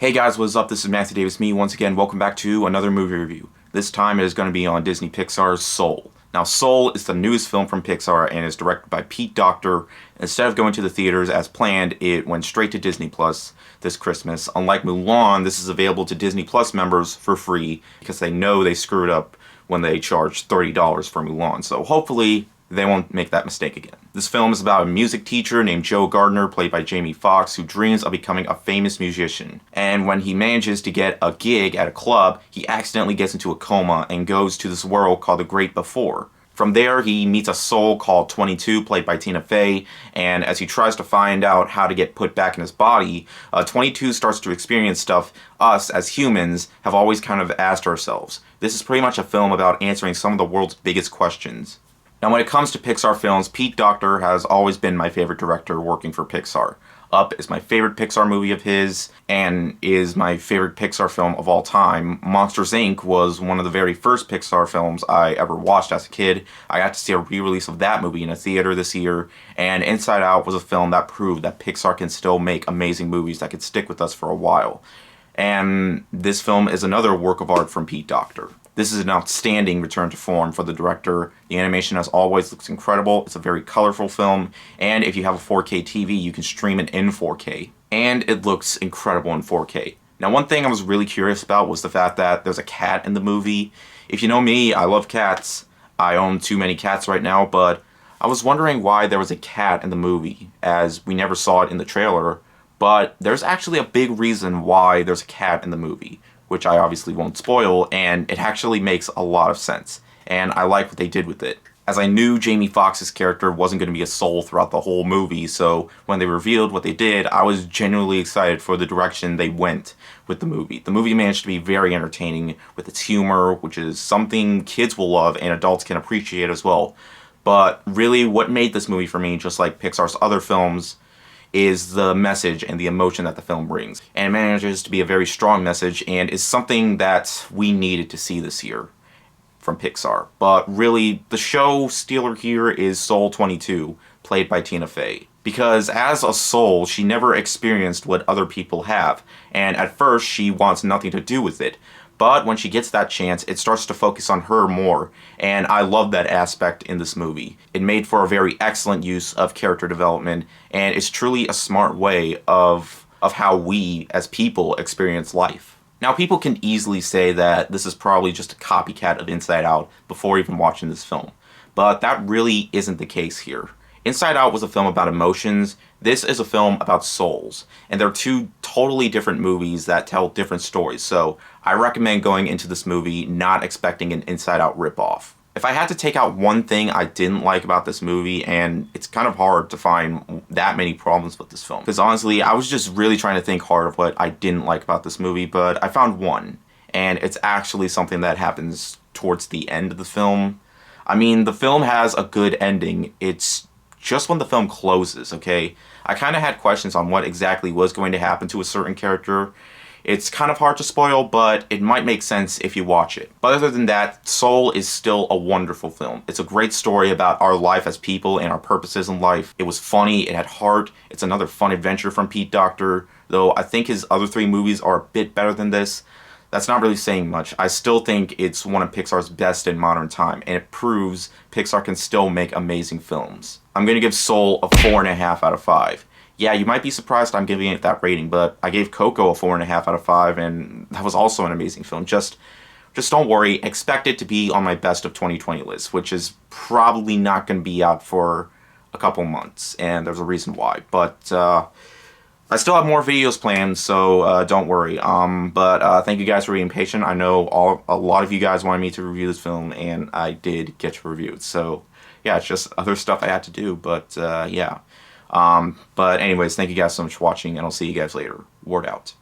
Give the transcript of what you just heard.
Hey guys, what's up? This is Matthew Davis. Once again, welcome back to another movie review. This time it is going to be on Disney Pixar's Soul. Now, Soul is the newest film from Pixar and is directed by Pete Docter. Instead of going to the theaters as planned, it went straight to Disney Plus this Christmas. Unlike Mulan, this is available to Disney Plus members for free because they know they screwed up when they charged $30 for Mulan. So hopefully they won't make that mistake again. This film is about a music teacher named Joe Gardner, played by Jamie Foxx, who dreams of becoming a famous musician. And when he manages to get a gig at a club, he accidentally gets into a coma and goes to this world called the Great Before. From there, he meets a soul called 22, played by Tina Fey, and as he tries to find out how to get put back in his body, 22 starts to experience stuff us, as humans, have always kind of asked ourselves. This is pretty much a film about answering some of the world's biggest questions. Now, when it comes to Pixar films, Pete Docter has always been my favorite director working for Pixar. Up is my favorite Pixar movie of his, and is my favorite Pixar film of all time. Monsters, Inc. was one of the very first Pixar films I ever watched as a kid. I got to see a re-release of that movie in a theater this year, and Inside Out was a film that proved that Pixar can still make amazing movies that could stick with us for a while. And this film is another work of art from Pete Docter. This is an outstanding return to form for the director. The animation, as always, looks incredible. It's a very colorful film, and if you have a 4K TV, you can stream it in 4K. And it looks incredible in 4K. Now, one thing I was really curious about was the fact that there's a cat in the movie. If you know me, I love cats. I own too many cats right now, but I was wondering why there was a cat in the movie, as we never saw it in the trailer. But there's actually a big reason why there's a cat in the movie, which I obviously won't spoil, and it actually makes a lot of sense. And I like what they did with it. As I knew Jamie Foxx's character wasn't going to be a soul throughout the whole movie, so when they revealed what they did, I was genuinely excited for the direction they went with the movie. The movie managed to be very entertaining with its humor, which is something kids will love and adults can appreciate as well. But really, what made this movie for me, just like Pixar's other films, is the message and the emotion that the film brings. And it manages to be a very strong message and is something that we needed to see this year from Pixar. But really, the show stealer here is Soul 22, played by Tina Fey. Because as a soul, she never experienced what other people have, and at first she wants nothing to do with it. But when she gets that chance, it starts to focus on her more, and I love that aspect in this movie. It made for a very excellent use of character development, and it's truly a smart way of how we, as people, experience life. Now, people can easily say that this is probably just a copycat of Inside Out before even watching this film, but that really isn't the case here. Inside Out was a film about emotions. This is a film about souls. And they're two totally different movies that tell different stories. So I recommend going into this movie not expecting an Inside Out ripoff. If I had to take out one thing I didn't like about this movie, and it's kind of hard to find that many problems with this film, because honestly, I was just really trying to think hard of what I didn't like about this movie, but I found one. And it's actually something that happens towards the end of the film. I mean, the film has a good ending. It's just when the film closes, okay? I kind of had questions on what exactly was going to happen to a certain character. It's kind of hard to spoil, but it might make sense if you watch it. But other than that, Soul is still a wonderful film. It's a great story about our life as people and our purposes in life. It was funny, it had heart, it's another fun adventure from Pete Docter, though I think his other three movies are a bit better than this. That's not really saying much. I still think it's one of Pixar's best in modern time, and it proves Pixar can still make amazing films. I'm going to give Soul a 4.5 out of 5. Yeah, you might be surprised I'm giving it that rating, but I gave Coco a 4.5 out of 5, and that was also an amazing film. Just don't worry, expect it to be on my best of 2020 list, which is probably not going to be out for a couple months, and there's a reason why. But I still have more videos planned, so don't worry. But thank you guys for being patient. I know a lot of you guys wanted me to review this film, and I did get to review it. So yeah, it's just other stuff I had to do, but yeah. But anyways, thank you guys so much for watching, and I'll see you guys later. Word out.